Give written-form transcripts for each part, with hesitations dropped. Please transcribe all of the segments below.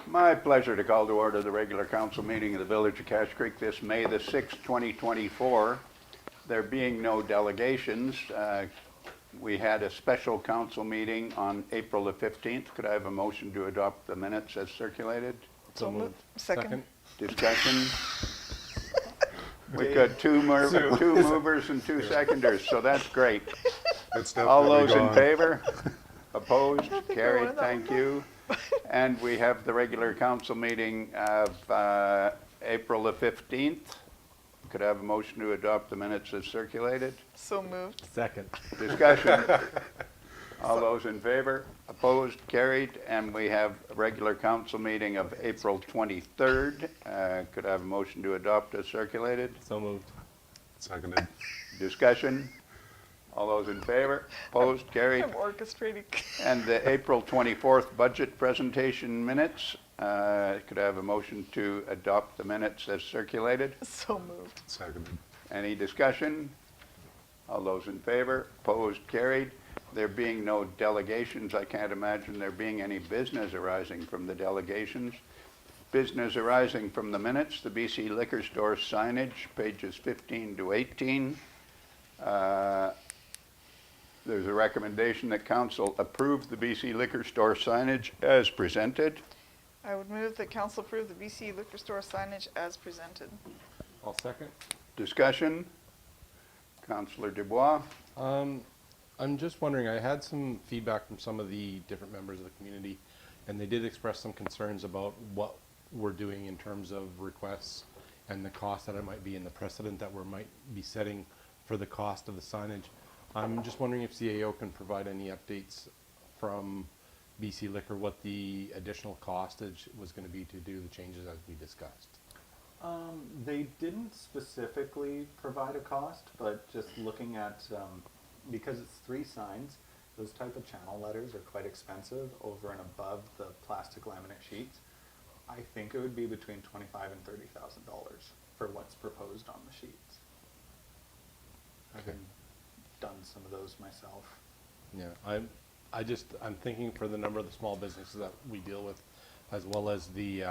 My pleasure to call to order the regular council meeting of the Village of Cache Creek this May the 6th, 2024. There being no delegations, we had a special council meeting on April the 15th. Could I have a motion to adopt the minutes as circulated? So moved. Second. Discussion? We've got two movers and two seconders, so that's great. It's All definitely those in gone. favor? Opposed? I think I Carried. won that Thank one. you. And we have the regular council meeting of April the 15th. Could I have a motion to adopt the minutes as circulated? So moved. Second. Discussion? All those in favor? Opposed? Carried. And we have a regular council meeting of April 23rd. Could I have a motion to adopt as circulated? So moved. Seconded. Discussion? All those in favor? Opposed? Carried. I'm orchestrating. And the April 24th budget presentation minutes. Could I have a motion to adopt the minutes as circulated? So moved. Seconded. Any discussion? All those in favor? Opposed? Carried. There being no delegations, I can't imagine there being any business arising from the delegations. Business arising from the minutes, the BC Liquor Store signage, pages 15 to 18. There's a recommendation that council approve the BC Liquor Store signage as presented. I would move that council approve the BC Liquor Store signage as presented. I'll second. Discussion? Councillor Dubois? I'm just wondering, I had some feedback from some of the different members of the community, and they did express some concerns about what we're doing in terms of requests and the cost that it might be and the precedent that we might be setting for the cost of the signage. I'm just wondering if CAO can provide any updates from BC Liquor, what the additional costage was going to be to do the changes as we discussed. They didn't specifically provide a cost, but just looking at, because it's 3 signs, those type of channel letters are quite expensive over and above the plastic laminate sheets. I think it would be between $25,000 and $30,000 for what's proposed on the sheets. Okay. I've done some of those myself. Yeah, I'm thinking for the number of the small businesses that we deal with, as well as the,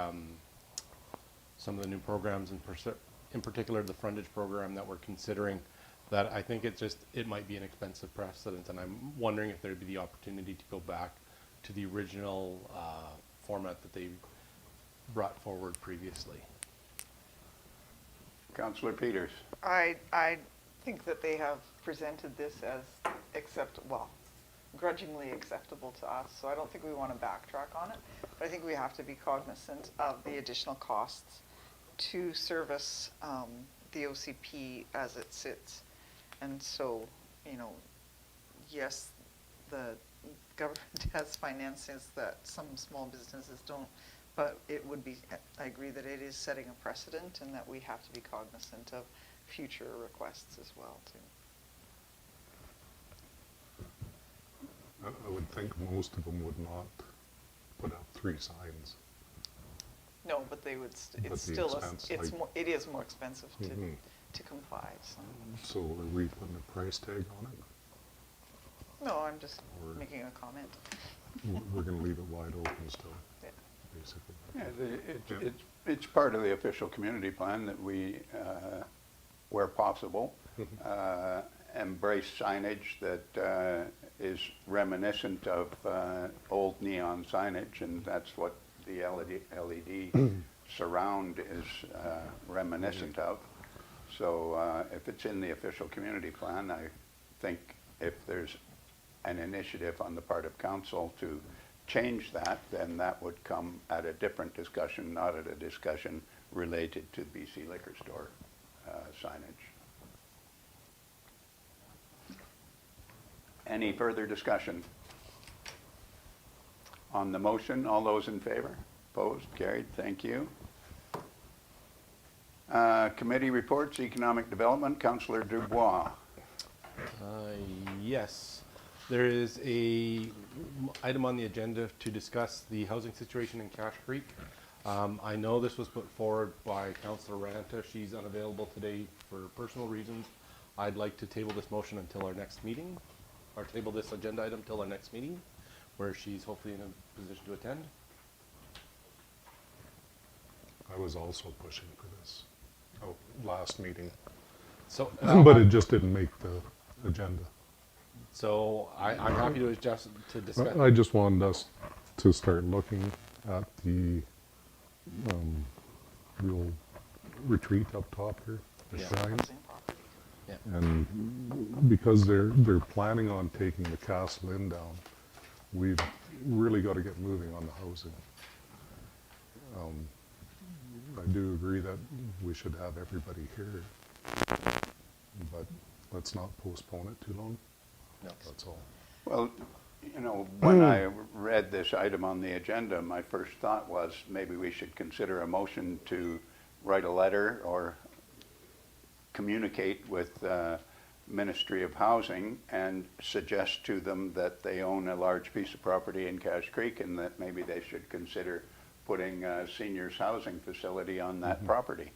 some of the new programs, in particular the frontage program that we're considering, that I think it might be an expensive precedent, and I'm wondering if there'd be the opportunity to go back to the original format that they brought forward previously. Councillor Peters? I think that they have presented this as grudgingly acceptable to us, so I don't think we want to backtrack on it. But I think we have to be cognizant of the additional costs to service the OCP as it sits. And so, yes, the government has finances that some small businesses don't, but I agree that it is setting a precedent and that we have to be cognizant of future requests as well, too. I would think most of them would not put up 3 signs. No, but they would, But it's the still, expense, it is more expensive Mhm. to comply, so. So are we putting a price tag on it? No, I'm just Or- making a comment. We're going to leave it wide open still, Yeah. basically. Yeah, it's part of the official community plan that we, where possible, embrace signage that is reminiscent of old neon signage, and that's what the LED surround is reminiscent of. So if it's in the official community plan, I think if there's an initiative on the part of council to change that, then that would come at a different discussion, not at a discussion related to BC Liquor Store signage. Any further discussion? On the motion, all those in favor? Opposed? Carried. Thank you. Committee reports, Economic Development, Councillor Dubois. Yes, there is a item on the agenda to discuss the housing situation in Cache Creek. I know this was put forward by Councillor Ranta. She's unavailable today for personal reasons. I'd like to table this motion until our next meeting, or table this agenda item till our next meeting, where she's hopefully in a position to attend. I was also pushing for this last meeting, So, but it just didn't make the agenda. so I'm happy to adjust, to discuss. I just wanted us to start looking at the old retreat up top here, the Yeah. shrine. Housing property. Yeah. And because they're planning on taking the Castle Inn down, we've really got to get moving on the housing. I do agree that we should have everybody here, but let's not postpone it too long. No. That's all. Well, you know, when I read this item on the agenda, my first thought was maybe we should consider a motion to write a letter or communicate with Ministry of Housing and suggest to them that they own a large piece of property in Cache Creek and that maybe they should consider putting a seniors housing facility on that property.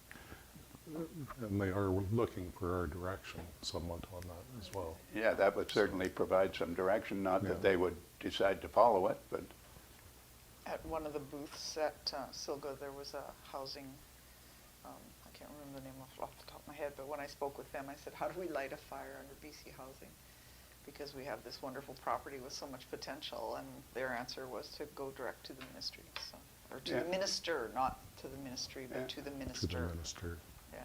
And they are looking for our direction somewhat on that as well. Yeah, that would certainly provide some direction, not that Yeah. they would decide to follow it, but At one of the booths at Silga, there was a housing, I can't remember the name off the top of my head, but when I spoke with them, I said, how do we light a fire under BC Housing? Because we have this wonderful property with so much potential, and their answer was to go direct to the ministry, so, or to the Yeah. minister, not to the ministry, Yeah. but to the To minister. the minister. Yeah.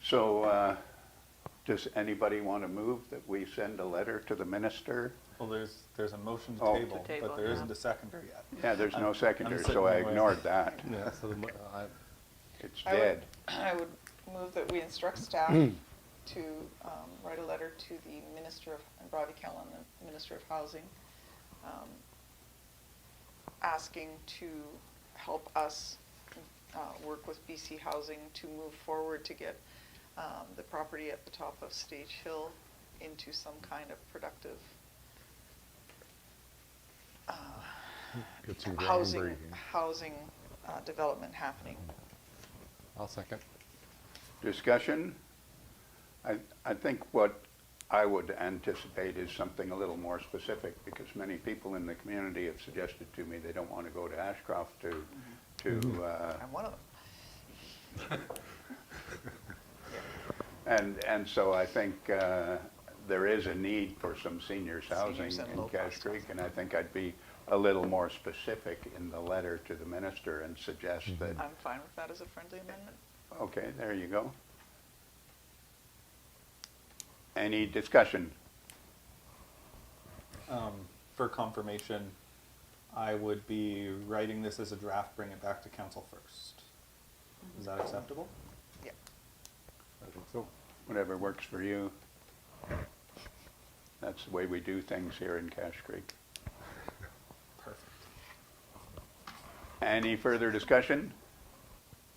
so does anybody want to move that we send a letter to the minister? Well, there's a motion to Oh. table, To table, but there yeah. isn't a seconder yet. Yeah, there's no I'm seconder, sitting so I with- ignored that. Yeah, so It's I would- dead. I would move that we instruct staff to write a letter to the Minister of, and Ravi Kellen, the Minister of Housing, asking to help us work with BC Housing to move forward to get the property at the top of Stage Hill into some kind of productive Get some housing, groundbreaking. housing development happening. I'll second. Discussion? I think what I would anticipate is something a little more specific, because many people in the community have suggested to me they don't want to go to Ashcroft to I'm one of them. and so I think there is a need for some seniors housing Seniors and in low Cache cost Creek, and I think I'd be a little more specific in the letter to the minister and suggest that, I'm fine with that as a friendly amendment. okay, there you go. Any discussion? For confirmation, I would be writing this as a draft, bring it back to council first. Is that acceptable? Yeah. I think so. Whatever works for you. That's the way we do things here in Cache Creek. Perfect. Any further discussion?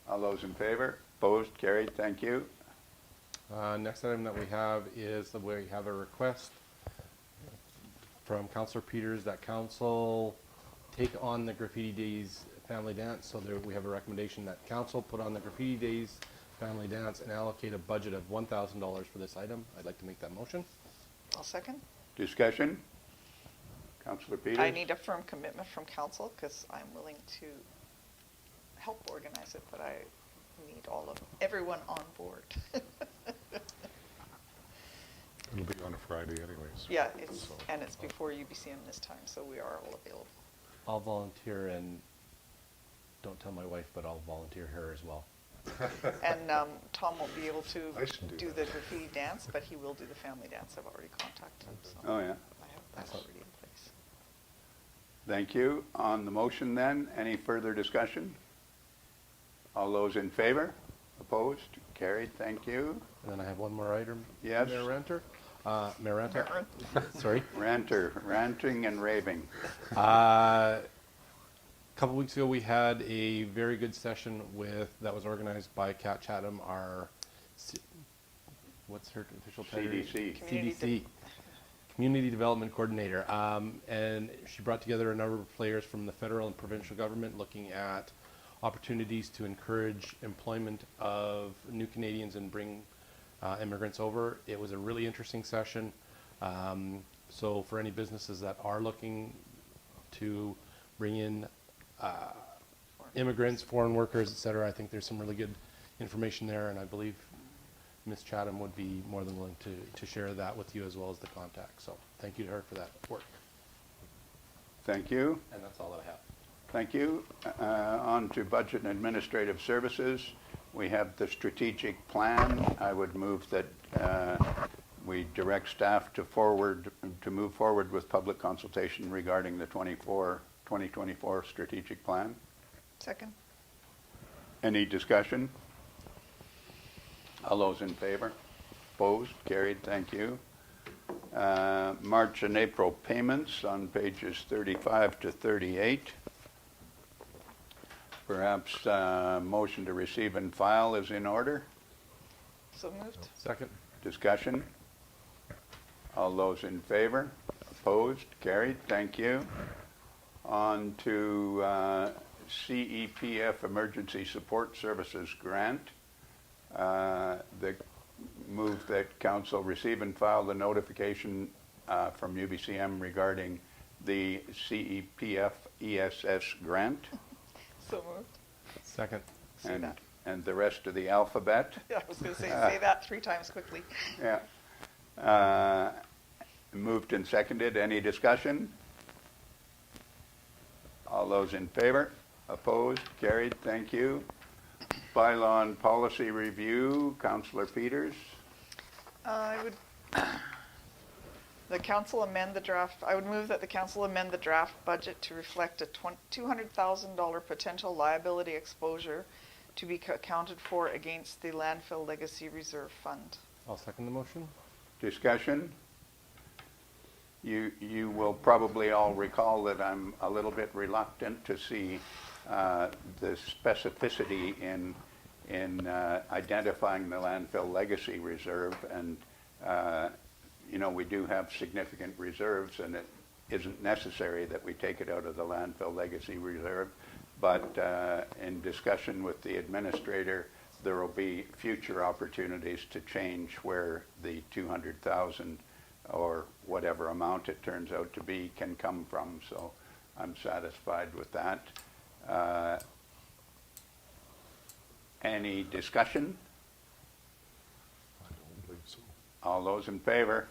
All those in favor? Opposed? Carried? Thank you. Next item that we have is that we have a request from Councillor Peters that council take on the Graffiti Days family dance. So there, we have a recommendation that council put on the Graffiti Days family dance and allocate a budget of $1,000 for this item. I'd like to make that motion. I'll second. Discussion? Councillor Peters? I need a firm commitment from council because I'm willing to help organize it, but I need everyone on board. It'll be on a Friday anyways. Yeah, it's, So- and it's before UBCM this time, so we are all available. I'll volunteer, and don't tell my wife, but I'll volunteer her as well. And Tom won't be able to I should do do that. the graffiti dance, but he will do the family dance. I've already contacted him, so Oh, yeah. I have that Excellent. already in place. Thank you. On the motion then, any further discussion? All those in favor? Opposed? Carried? Thank you. And then I have one more item. Yes. Mayor Renter. Mayor Renter. Mayor Sorry. Ranting and raving. A couple weeks ago, we had a very good session that was organized by Kat Chatham, our, what's her official title? CDC. CDC, Community Development Coordinator. And she brought together a number of players from the federal and provincial government looking at opportunities to encourage employment of new Canadians and bring immigrants over. It was a really interesting session. So for any businesses that are looking to bring in immigrants, foreign workers, et cetera. I think there's some really good information there, and I believe Ms. Chatham would be more than willing to share that with you as well as the contact. So thank you to her for that work. Thank you. And that's all that I have. Thank you. On to Budget and Administrative Services. We have the strategic plan. I would move that we direct staff to move forward with public consultation regarding the 2024 strategic plan. Second. Any discussion? All those in favor? Opposed? Carried. Thank you. March and April payments on pages 35 to 38. Perhaps motion to receive and file is in order. So moved. Second. Discussion? All those in favor? Opposed? Carried. Thank you. On to CEPF Emergency Support Services Grant. The move that council receive and file the notification from UBCM regarding the CEPF ESS grant So moved. Second. Say that. and the rest of the alphabet. Yeah, I was going to say that 3 times quickly. Yeah. Moved and seconded. Any discussion? All those in favor? Opposed? Carried. Thank you. Bylaw and policy review. Councillor Peters. I would, the council amend the draft, I would move that the council amend the draft budget to reflect a $200,000 potential liability exposure to be accounted for against the landfill legacy reserve fund. I'll second the motion. Discussion. You will probably all recall that I'm a little bit reluctant to see the specificity in identifying the landfill legacy reserve, and we do have significant reserves, and it isn't necessary that we take it out of the landfill legacy reserve. But in discussion with the administrator, there will be future opportunities to change where the 200,000 or whatever amount it turns out to be can come from. So I'm satisfied with that. Any discussion? I don't believe so. Mm-hmm. All those in favor?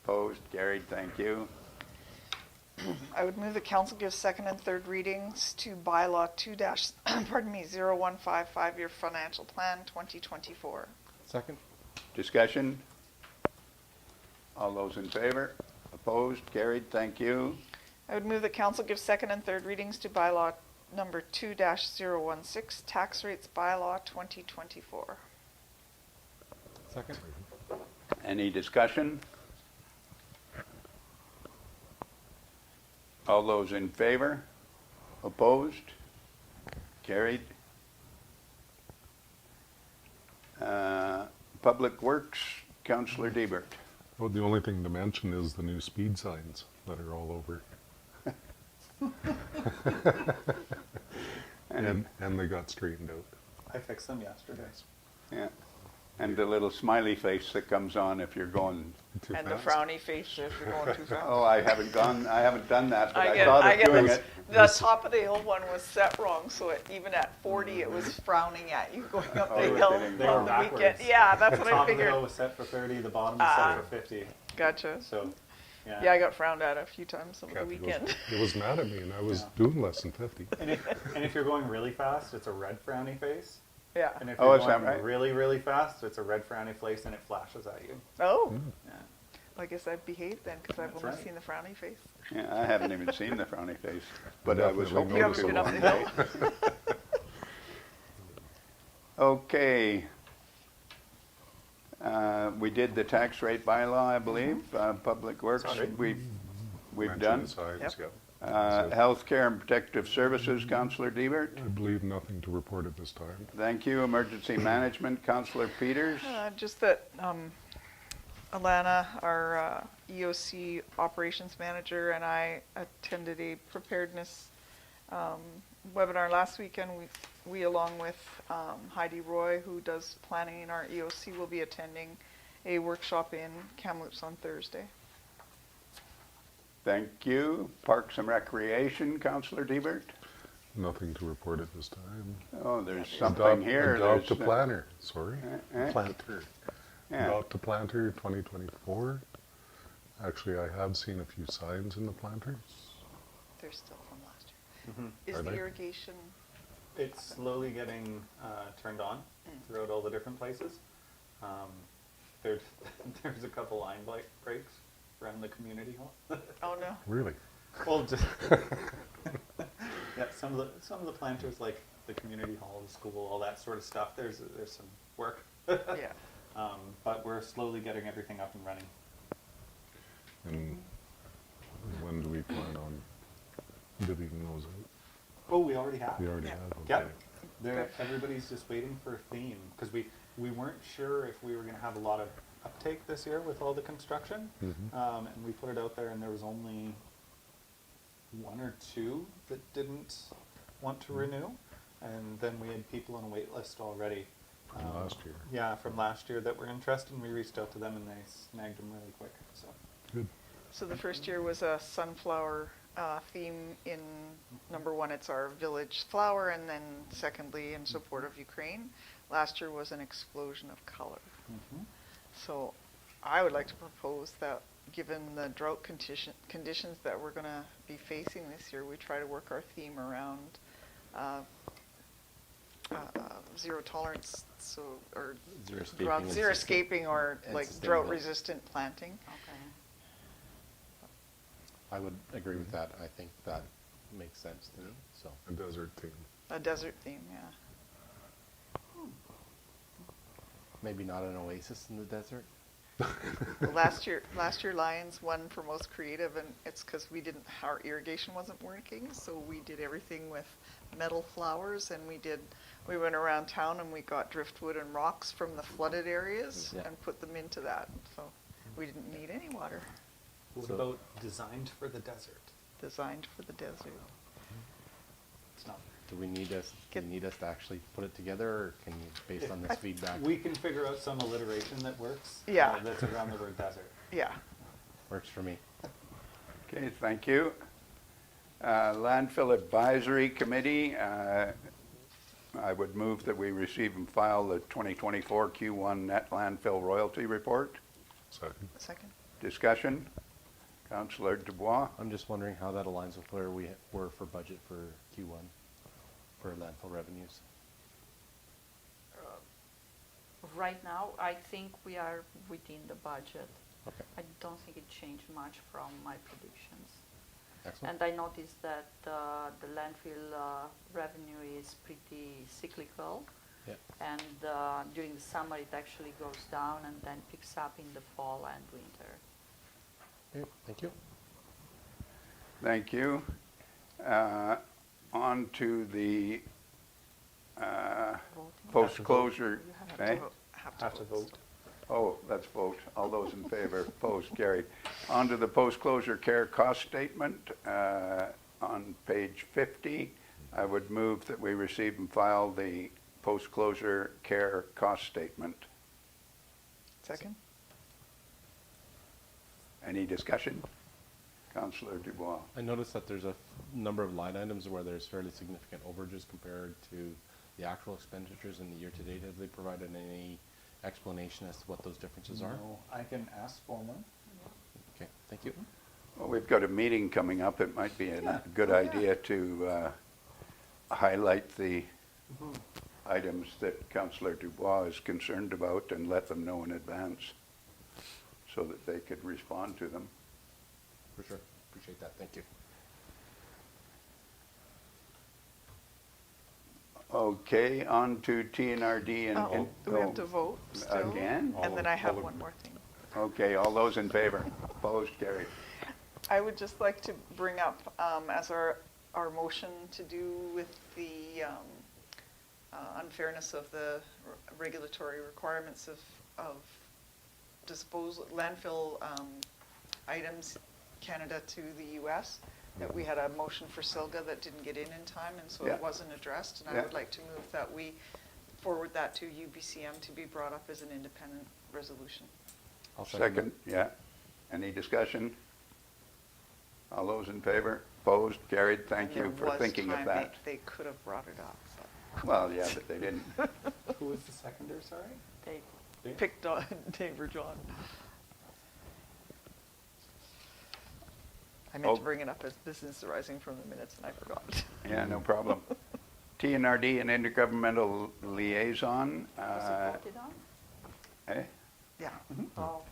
Opposed? Carried. Thank you. I would move the council give second and third readings to bylaw 2-0155 5-year financial plan 2024. Second. Discussion? All those in favor? Opposed? Carried. Thank you. I would move that council give second and third readings to bylaw number 2-016 tax rates bylaw 2024. Second. Any discussion? All those in favor? Opposed? Carried. Public Works, Councillor Diebert. Well, the only thing to mention is the new speed signs that are all over. and they got straightened out. I fixed them yesterday. Yeah. And the little smiley face that comes on if you're going. Too And fast. the frowny face if you're going too fast. Oh, I haven't done that, but I, I thought of get doing the, it. the top of the hill one was set wrong, so even at 40 it was frowning at you going up Oh, the you're hill kidding. They were on the backwards. weekend. Yeah, that's what The I top of the figured. hill was set for 30, the bottom was set for 50. Gotcha. So, Yeah, I got frowned at a few times over the Kathy weekend. was mad at me, and I was Yeah. doing less than 50. And if you're going really fast, it's a red frowny face. Yeah. And if Oh, you're is that going right? really, really fast, it's a red frowny face and it flashes at you. Oh, Yeah. well, I guess I've behaved then because I've That's only right. seen the frowny face. Yeah, I haven't even seen the frowny face, but I was Definitely hoping You to haven't been one up the day. hill? Okay. We did the tax rate bylaw, I believe. Public Works, Sorry. we've Mentioned done. the signs, Yep. yeah. Healthcare and Protective Services, Councillor Diebert. I believe nothing to report at this time. Thank you. Emergency Management, Councillor Peters. Just that Alana, our EOC operations manager, and I attended a preparedness webinar last weekend. We along with Heidi Roy, who does planning in our EOC, will be attending a workshop in Kamloops on Thursday. Thank you. Parks and Recreation, Councillor Diebert. Nothing to report at this time. Oh, there's something here. Adopt a There's, planner, sorry. eh? Planter. Yeah. Adopt a planter 2024. Actually, I have seen a few signs in the planters. They're still from last year. Is Are the they? irrigation, It's slowly getting turned on throughout all the different places. There's there's a couple line breaks around the community hall. oh no, Really? Well, just yeah, some of the planters like the community hall, the school, all that sort of stuff. There's some work, yeah. but we're slowly getting everything up and running. And when do we plan on divvying those out? Oh, we already have. We already Yeah. have, okay. Yep. Everybody's just waiting for a theme because we weren't sure if we were going to have a lot of uptake this year with all the construction, and we put it out there, and there was only one or two that didn't want to renew, and then we had people on a wait list already. From last year. Yeah, from last year that were interested, and we reached out to them, and they snagged them really quick. So Good. So the first year was a sunflower theme in, number one, it's our village flower, and then secondly, in support of Ukraine. Last year was an explosion of color. So I would like to propose that, given the drought conditions that we're going to be facing this year, we try to work our theme around zero tolerance, so, or Xeriscaping drought, and xeriscaping, or and like sustainable. drought-resistant planting. I would agree with that. I think that makes sense to me, so. A desert theme. A desert theme, yeah. Maybe not an oasis in the desert? Last year Lions won for most creative, and it's because our irrigation wasn't working, so we did everything with metal flowers, and we went around town and we got driftwood and rocks from the flooded areas Yeah. and put them into that, so we didn't need any water. what So- about designed for the desert? Designed for the desert. It's not. Do we need us to actually put it together, or can you, based on I- this feedback? We can figure out some alliteration that works. Yeah. That's around the word desert. Yeah. Works for me. Okay, thank you. Landfill Advisory Committee, I would move that we receive and file the 2024 Q1 net landfill royalty report. Second. Second. Discussion? Councillor Dubois? I'm just wondering how that aligns with where we were for budget for Q1 for landfill revenues. Right now, I think we are within the budget. Okay, I don't think it changed much from my predictions. excellent. And I noticed that the landfill revenue is pretty cyclical. Yeah. And during the summer, it actually goes down and then picks up in the fall and winter. Okay, thank you. Thank you. On to the Voting. post-closure. You have eh? Have to vote. Oh, let's vote. All those in favor, opposed, carried. On to the post-closure care cost statement. On page 50, I would move that we receive and file the post-closure care cost statement. Second. Any discussion? Councillor Dubois. I noticed that there's a number of line items where there's fairly significant overages compared to the actual expenditures in the year-to-date. Have they provided any explanation as to what those differences are? No, I can ask for one. Okay, thank you. Well, we've got a meeting coming up. It might be a good idea to highlight the items that Councillor Dubois is concerned about and let them know in advance so that they could respond to them. For sure. Appreciate that. Thank you. Okay, on to TNRD and. Oh, we have to vote still. Again? And then I have one more thing. Okay, all those in favor? Opposed, carried. I would just like to bring up, as our motion to do with the unfairness of the regulatory requirements of disposal, landfill items, Canada to the US, that we had a motion for SILGA that didn't get in time, and so Yeah. it wasn't addressed. And I Yeah. would like to move that we forward that to UBCM to be brought up as an independent resolution. I'll Second, yeah. Any discussion? All those in favor? Opposed? Carried. Thank There you for was thinking of time that. They could have brought it up, Well, yeah, but they didn't. Who was the seconder, sorry? They, but Dave? picked on Dave or John. I meant to Oh. bring it up as business arising from the minutes and I forgot. Yeah, no problem. TNRD and intergovernmental liaison. was it voted on? Eh? Yeah. Oh, okay.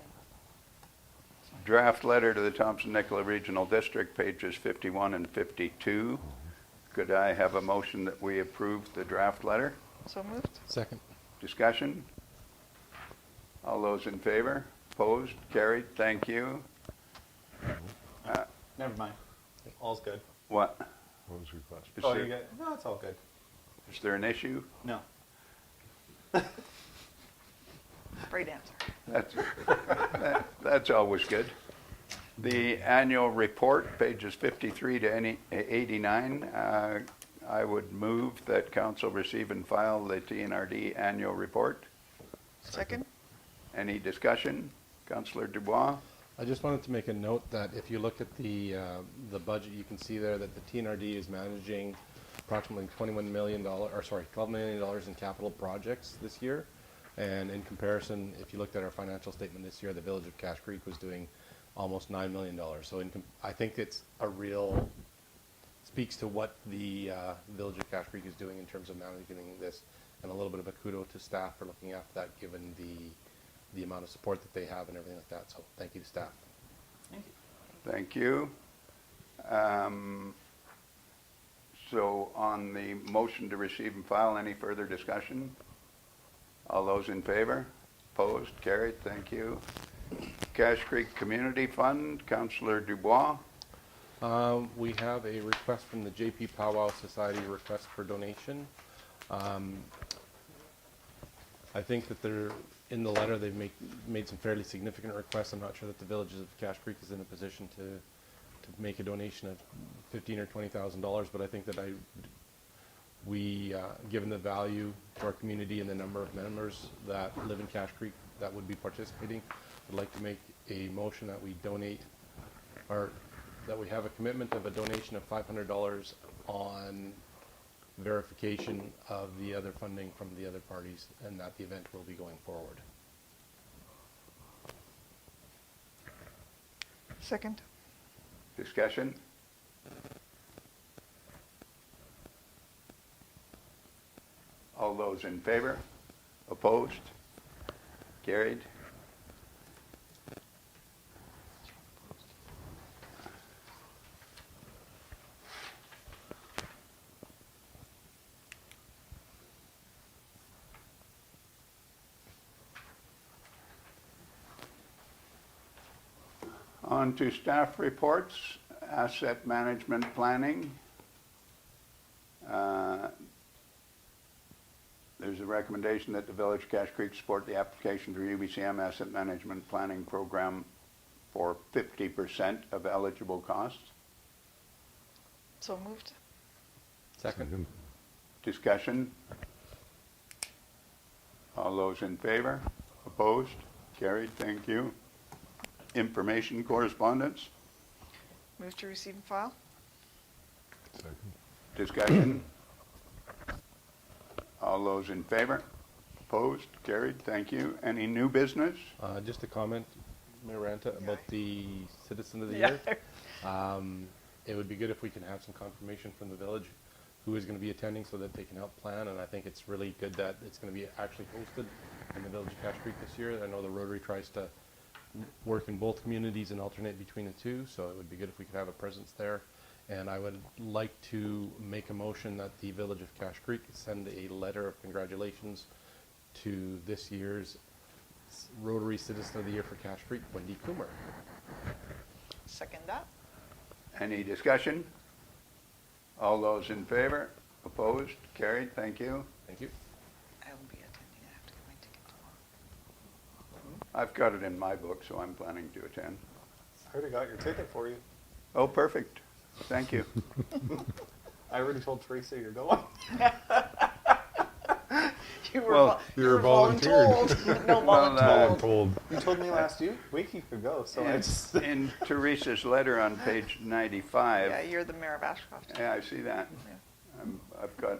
Draft letter to the Thompson-Nicola Regional District, pages 51 and 52. Could I have a motion that we approve the draft letter? So moved? Second. Discussion? All those in favor? Opposed? Carried? Thank you. Never mind. All's good. What? What was your question? Is Oh, there- you get, no, it's all good. Is there an issue? No. Great answer. That's always good. The annual report, pages 53 to 89. I would move that council receive and file the TNRD annual report. Second? Any discussion? Councillor Dubois? I just wanted to make a note that if you look at the budget, you can see there that the TNRD is managing approximately $12 million in capital projects this year. And in comparison, if you looked at our financial statement this year, the Village of Cache Creek was doing almost $9 million. So I think it's speaks to what the Village of Cache Creek is doing in terms of managing this, and a little bit of a kudo to staff for looking after that, given the amount of support that they have and everything like that. So thank you to staff. Thank you. Thank you. So on the motion to receive and file, any further discussion? All those in favor? Opposed? Carried. Thank you. Cache Creek Community Fund, Councillor Dubois. We have a request from the JP Powwow Society, request for donation. I think that in the letter, they've made some fairly significant requests. I'm not sure that the Villages of Cache Creek is in a position to make a donation of $15,000 or $20,000, but I think that given the value to our community and the number of members that live in Cache Creek that would be participating, I'd like to make a motion that we donate, or that we have a commitment of a donation of $500 on verification of the other funding from the other parties, and that the event will be going forward. Second? Discussion? All those in favor? Opposed? Carried. On to staff reports, asset management planning. There's a recommendation that the Village of Cache Creek support the application for UBCM Asset Management Planning Program for 50% of eligible costs. So moved? Second. Discussion? All those in favor? Opposed? Carried. Thank you. Information correspondence? Move to receive and file? Second. Discussion? All those in favor? Opposed? Carried. Thank you. Any new business? Just a comment, Mayor Ranta, about the Citizen of the Yeah. Year. It would be good if we can have some confirmation from the village who is going to be attending so that they can help plan, and I think it's really good that it's going to be actually hosted in the Village of Cache Creek this year. I know the Rotary tries to work in both communities and alternate between the two, so it would be good if we could have a presence there. And I would like to make a motion that the Village of Cache Creek send a letter of congratulations to this year's Rotary Citizen of the Year for Cache Creek, Wendy Coomer. Second that? Any discussion? All those in favor? Opposed? Carried. Thank you. Thank you. I will be attending. I have to get my ticket tomorrow. I've got it in my book, so I'm planning to attend. I already got your ticket for you. Oh, perfect. Thank you. I already told Teresa you're going. You were, Well, vol- you you're were volunteered. voluntold. No, Well, voluntold. Told, You told me last week you could go, so I just. In Teresa's letter on page 95, Yeah, you're the mayor of Ashcroft. yeah, I see that. I've got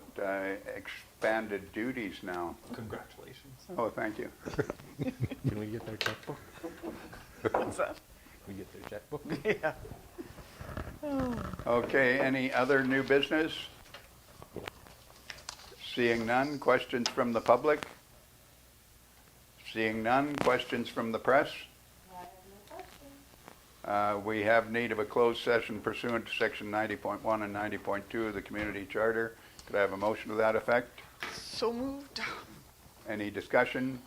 expanded duties now. Congratulations. Oh, thank you. Can we get their checkbook? What's that? Can we get their checkbook? Yeah. Okay, any other new business? Seeing none, questions from the public? Seeing none, questions from the press? We have need of a closed session pursuant to section 90.1 and 90.2 of the community charter. Could I have a motion to that effect? So moved. Any discussion?